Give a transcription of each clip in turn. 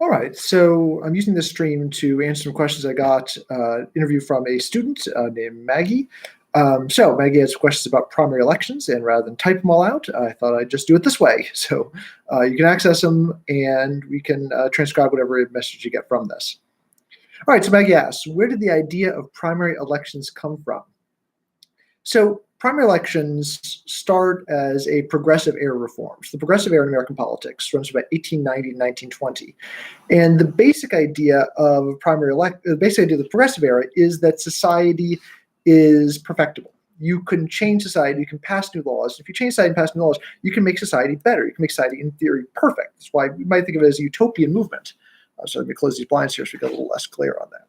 All right, so I'm using this stream to answer some questions I got interview from a student named Maggie. So Maggie has questions about primary elections, and rather than type them all out, I thought I'd just do it this way. So you can access them, and we can transcribe whatever message you get from this. All right, so Maggie asks, where did the idea of primary elections come from? So primary elections start as a progressive era reforms. The progressive era in American politics runs from about 1890 to 1920. And the basic idea of the basic idea of the progressive era is that society is perfectible. You can change society, you can pass new laws. If you change society and pass new laws, you can make society better. You can make society, in theory, perfect. That's why we might think of it as a utopian movement. So let me close these blinds here so we get a little less clear on that.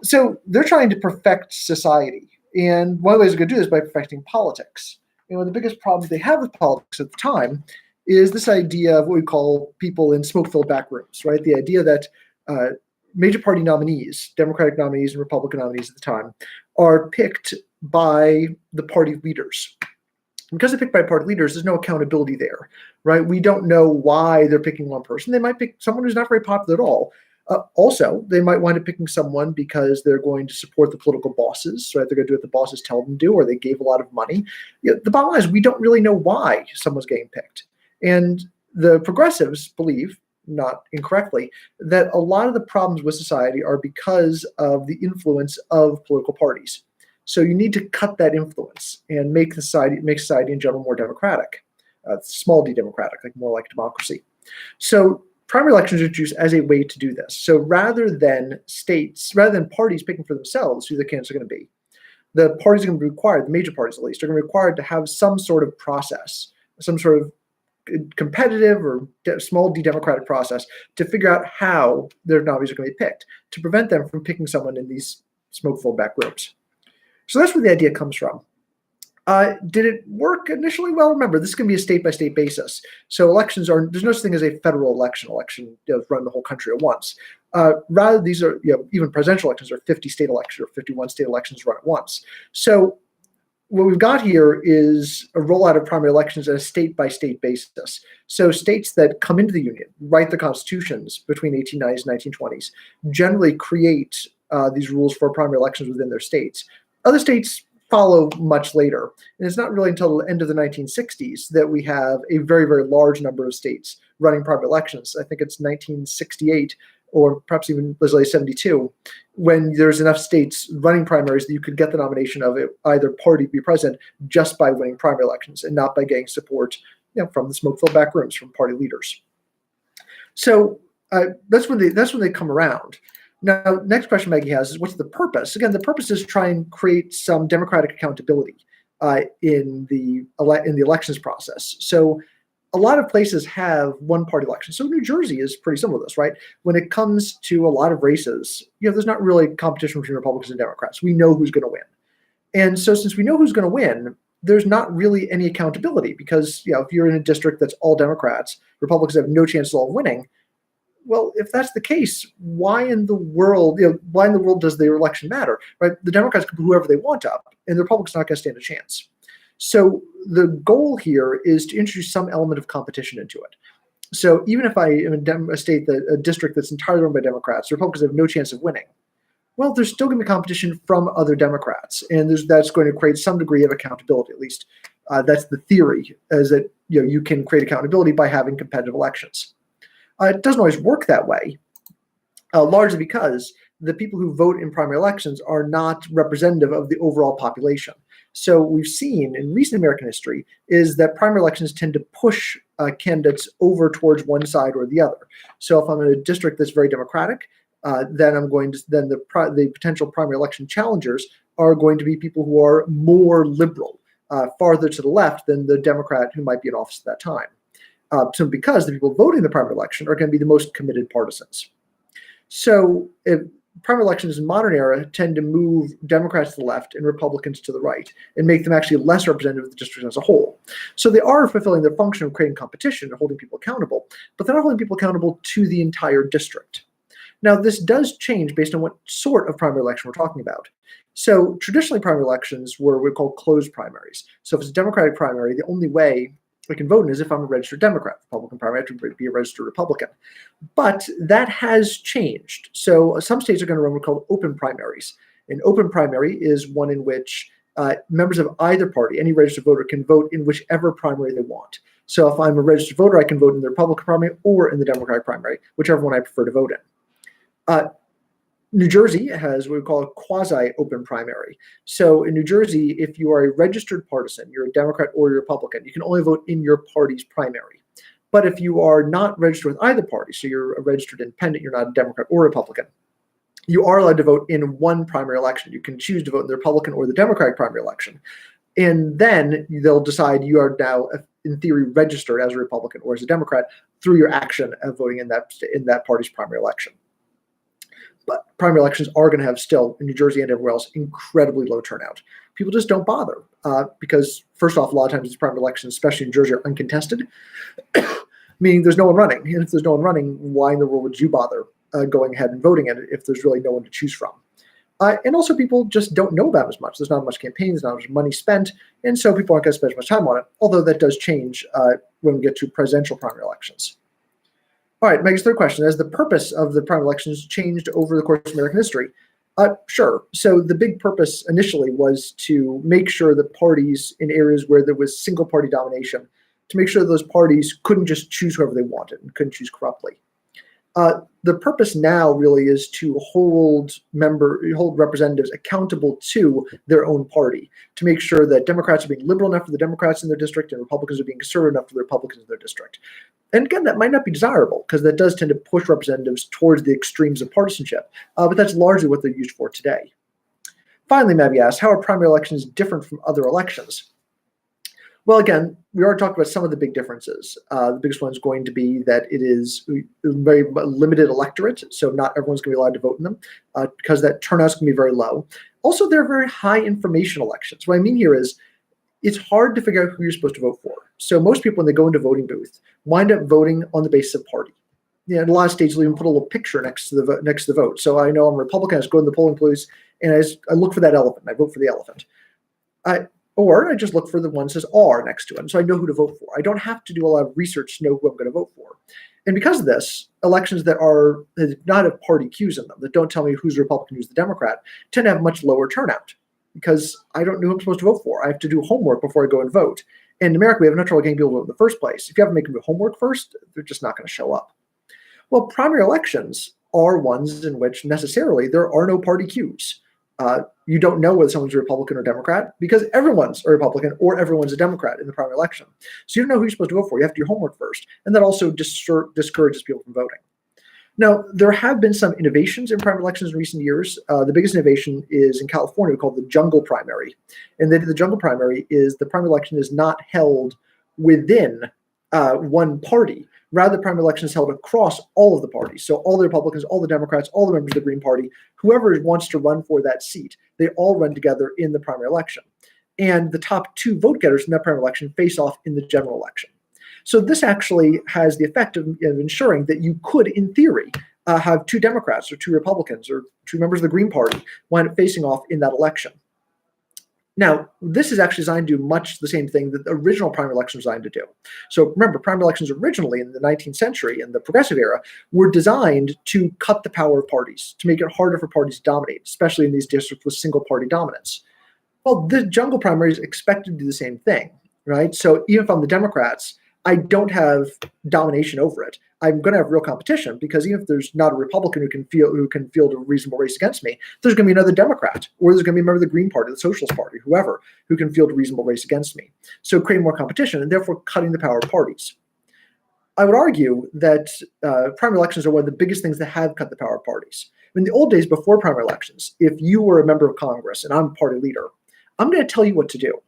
So they're trying to perfect society. And one of the ways they're going to do this is by perfecting politics. And one of the biggest problems they have with politics at the time is this idea of what we call people in smoke-filled back rooms, right? The idea that major party nominees, Democratic nominees and Republican nominees at the time, are picked by the party leaders. Because they're picked by party leaders, there's no accountability there, right? We don't know why they're picking one person. They might pick someone who's not very popular at all. Also, they might wind up picking someone because they're going to support the political bosses, right? They're going to do what the bosses tell them to do, or they gave a lot of money. The bottom line is we don't really know why someone's getting picked. And the progressives believe, not incorrectly, that a lot of the problems with society are because of the influence of political parties. So you need to cut that influence and make society in general more democratic, small d democratic, like more like democracy. So primary elections are introduced as a way to do this. So rather than parties picking for themselves who the candidates are going to be, the parties are going to be required, the major parties at least, are going to be required to have some sort of process, some sort of competitive or small d democratic process to figure out how their nominees are going to be picked, to prevent them from picking someone in these smoke-filled back rooms. So that's where the idea comes from. Did it work initially? Well, remember, this can be a state-by-state basis. So there's no such thing as a federal election run the whole country at once. Rather, these are, even presidential elections are 50 state elections or 51 state elections run at once. So what we've got here is a rollout of primary elections on a state-by-state basis. So states that come into the Union, write the constitutions between 1890s and 1920s, generally create these rules for primary elections within their states. Other states follow much later. And it's not really until the end of the 1960s that we have a very, very large number of states running primary elections. I think it's 1968 or perhaps even as late as 72, when there's enough states running primaries that you could get the nomination of either party to be president just by winning primary elections and not by getting support from the smoke-filled back rooms from party leaders. So that's when they come around. Now, next question Maggie has is, what's the purpose? Again, the purpose is to try and create some democratic accountability in the elections process. So a lot of places have one-party elections. So New Jersey is pretty similar to this, right? When it comes to a lot of races, there's not really competition between Republicans and Democrats. We know who's going to win. And so since we know who's going to win, there's not really any accountability because, if you're in a district that's all Democrats, Republicans have no chance at all of winning. Well, if that's the case, why in the world does the election matter, right? The Democrats can put whoever they want up, and the Republicans are not going to stand a chance. So the goal here is to introduce some element of competition into it. So even if I am in a district that's entirely run by Democrats, the Republicans have no chance of winning. Well, there's still going to be competition from other Democrats, and that's going to create some degree of accountability. At least that's the theory, is that you can create accountability by having competitive elections. It doesn't always work that way, largely because the people who vote in primary elections are not representative of the overall population. So we've seen in recent American history is that primary elections tend to push candidates over towards one side or the other. So if I'm in a district that's very Democratic, then the potential primary election challengers are going to be people who are more liberal, farther to the left than the Democrat who might be in office at that time. So because the people voting in the primary election are going to be the most committed partisans. So if primary elections in modern era tend to move Democrats to the left and Republicans to the right and make them actually less representative of the district as a whole. So they are fulfilling their function of creating competition and holding people accountable, but they're not holding people accountable to the entire district. Now, this does change based on what sort of primary election we're talking about. So traditionally, primary elections were what we call closed primaries. So if it's a Democratic primary, the only way I can vote in as if I'm a registered Democrat. Republican primary, I have to be a registered Republican. But that has changed. So some states are going to run what's called open primaries. An open primary is one in which members of either party, any registered voter, can vote in whichever primary they want. So if I'm a registered voter, I can vote in the Republican primary or in the Democratic primary, whichever one I prefer to vote in. New Jersey has what we call a quasi-open primary. So in New Jersey, if you are a registered partisan, you're a Democrat or you're a Republican, you can only vote in your party's primary. But if you are not registered with either party, so you're a registered independent, you're not a Democrat or Republican, you are allowed to vote in one primary election. You can choose to vote in the Republican or the Democratic primary election. And then they'll decide you are now, in theory, registered as a Republican or as a Democrat through your action of voting in that party's primary election. But primary elections are going to have still, in New Jersey and everywhere else, incredibly low turnout. People just don't bother because, first off, a lot of times these primary elections, especially in Jersey, are uncontested, meaning there's no one running. And if there's no one running, why in the world would you bother going ahead and voting in it if there's really no one to choose from? And also, people just don't know about it as much. There's not much campaigns, not much money spent, and so people aren't going to spend as much time on it, although that does change when we get to presidential primary elections. All right, Meg's third question. Has the purpose of the primary elections changed over the course of American history? Sure. So the big purpose initially was to make sure that parties in areas where there was single party domination, to make sure that those parties couldn't just choose whoever they wanted and couldn't choose corruptly. The purpose now really is to hold representatives accountable to their own party, to make sure that Democrats are being liberal enough for the Democrats in their district and Republicans are being conservative enough for the Republicans in their district. And again, that might not be desirable because that does tend to push representatives towards the extremes of partisanship, but that's largely what they're used for today. Finally, Mabby asked, how are primary elections different from other elections? Well, again, we already talked about some of the big differences. The biggest one is going to be that it is a very limited electorate, so not everyone's going to be allowed to vote in them because that turnout's going to be very low. Also, they're very high information elections. What I mean here is it's hard to figure out who you're supposed to vote for. So most people, when they go into a voting booth, wind up voting on the basis of party. In a lot of states, they'll even put a little picture next to the vote. So I know I'm a Republican. I just go to the polling place and I look for that elephant. And I vote for the elephant. Or I just look for the one that says R next to it. And so I know who to vote for. I don't have to do a lot of research to know who I'm going to vote for. And because of this, elections that do not have party cues in them, that don't tell me who's the Republican, who's the Democrat, tend to have much lower turnout because I don't know who I'm supposed to vote for. I have to do homework before I go and vote. And in America, we have no trouble getting people to vote in the first place. If you haven't made them do homework first, they're just not going to show up. Well, primary elections are ones in which necessarily there are no party cues. You don't know whether someone's a Republican or Democrat because everyone's a Republican or everyone's a Democrat in the primary election. So you don't know who you're supposed to vote for. You have to do your homework first. And that also discourages people from voting. Now, there have been some innovations in primary elections in recent years. The biggest innovation is in California called the jungle primary. And the jungle primary is the primary election is not held within one party. Rather, the primary election is held across all of the parties. So all the Republicans, all the Democrats, all the members of the Green Party, whoever wants to run for that seat, they all run together in the primary election. And the top two vote getters in that primary election face off in the general election. So this actually has the effect of ensuring that you could, in theory, have two Democrats or two Republicans or two members of the Green Party wind up facing off in that election. Now, this is actually designed to do much the same thing that the original primary election was designed to do. So remember, primary elections originally in the 19th century, in the progressive era, were designed to cut the power of parties, to make it harder for parties to dominate, especially in these districts with single-party dominance. Well, the jungle primary is expected to do the same thing, right? So even if I'm the Democrats, I don't have domination over it. I'm going to have real competition because even if there's not a Republican who can field a reasonable race against me, there's going to be another Democrat, or there's going to be a member of the Green Party, the Socialist Party, whoever, who can field a reasonable race against me. So creating more competition and therefore cutting the power of parties. I would argue that primary elections are one of the biggest things that have cut the power of parties. In the old days before primary elections, if you were a member of Congress and I'm party leader, I'm going to tell you what to do.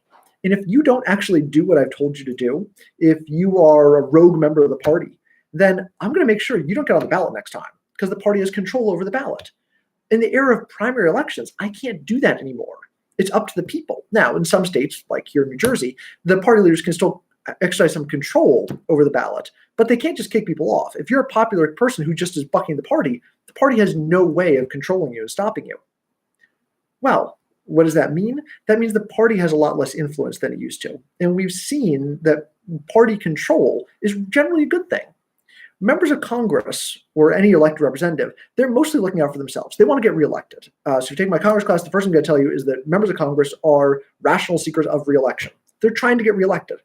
And if you don't actually do what I've told you to do, if you are a rogue member of the party, then I'm going to make sure you don't get on the ballot next time because the party has control over the ballot. In the era of primary elections, I can't do that anymore. It's up to the people. Now, in some states, like here in New Jersey, the party leaders can still exercise some control over the ballot, but they can't just kick people off. If you're a popular person who just is bucking the party has no way of controlling you and stopping you. Well, what does that mean? That means the party has a lot less influence than it used to. And we've seen that party control is generally a good thing. Members of Congress or any elected representative, they're mostly looking out for themselves. They want to get reelected. So if you take my Congress class, the first thing I'm going to tell you is that members of Congress are rational seekers of reelection. They're trying to get reelected.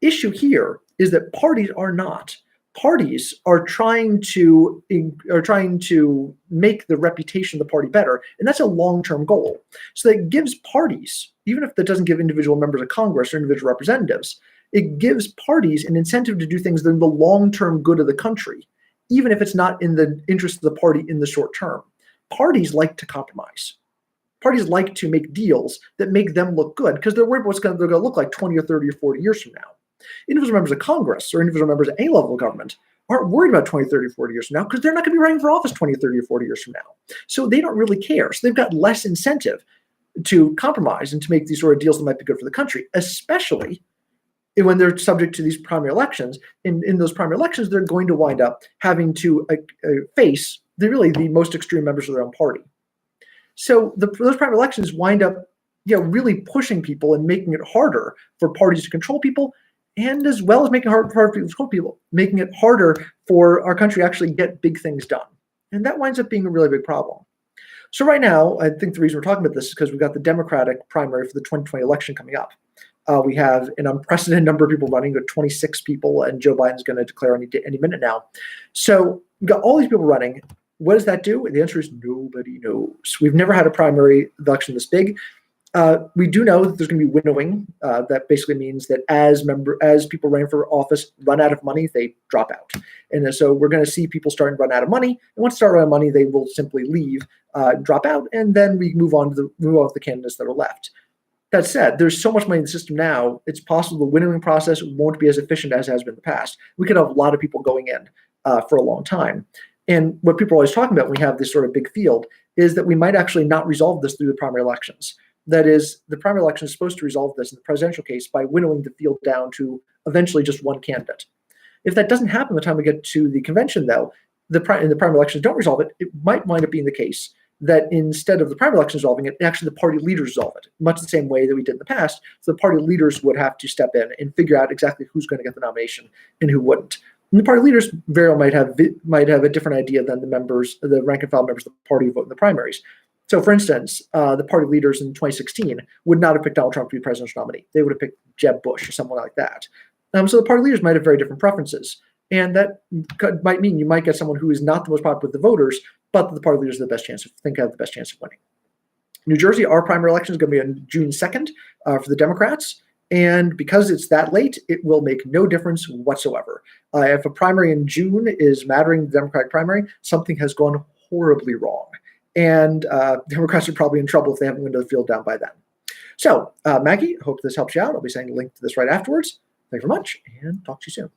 Issue here is that parties are not. Parties are trying to make the reputation of the party better, and that's a long-term goal. So that gives parties, even if that doesn't give individual members of Congress or individual representatives, it gives parties an incentive to do things in the long-term good of the country, even if it's not in the interest of the party in the short term. Parties like to compromise. Parties like to make deals that make them look good because they're worried about what they're going to look like 20 or 30 or 40 years from now. Individual members of Congress or individual members of any level of government aren't worried about 20, 30, 40 years from now because they're not going to be running for office 20, 30, or 40 years from now. So they don't really care. So they've got less incentive to compromise and to make these sort of deals that might be good for the country, especially when they're subject to these primary elections. In those primary elections, they're going to wind up having to face the most extreme members of their own party. So those primary elections wind up really pushing people and making it harder for parties to control people, and as well as making it harder for people to control people, making it harder for our country to actually get big things done. And that winds up being a really big problem. So right now, I think the reason we're talking about this is because we've got the Democratic primary for the 2020 election coming up. We have an unprecedented number of people running, 26 people, and Joe Biden's going to declare any minute now. So we've got all these people running. What does that do? The answer is nobody knows. We've never had a primary election this big. We do know that there's going to be winnowing. That basically means that as people running for office run out of money, they drop out. And so we're going to see people starting to run out of money. And once they start running out of money, they will simply leave, drop out, and then we move on with the candidates that are left. That said, there's so much money in the system now, it's possible the winnowing process won't be as efficient as it has been in the past. We could have a lot of people going in for a long time. And what people are always talking about when we have this sort of big field is that we might actually not resolve this through the primary elections. That is, the primary election is supposed to resolve this in the presidential case by winnowing the field down to eventually just one candidate. If that doesn't happen by the time we get to the convention, though, the primary elections don't resolve it, it might wind up being the case that instead of the primary election resolving it, actually the party leaders resolve it, much the same way that we did in the past. So the party leaders would have to step in and figure out exactly who's going to get the nomination and who wouldn't. And the party leaders very well might have a different idea than the rank and file members of the party who vote in the primaries. So, for instance, the party leaders in 2016 would not have picked Donald Trump to be presidential nominee. They would have picked Jeb Bush or someone like that. So the party leaders might have very different preferences. And that might mean you might get someone who is not the most popular with the voters, but the party leaders have the best chance of winning. New Jersey, our primary election is going to be on June 2nd for the Democrats. And because it's that late, it will make no difference whatsoever. If a primary in June is mattering the Democratic primary, something has gone horribly wrong. And Democrats are probably in trouble if they haven't windowed the field down by then. So, Maggie, I hope this helps you out. I'll be sending a link to this right afterwards. Thank you very much, and talk to you soon.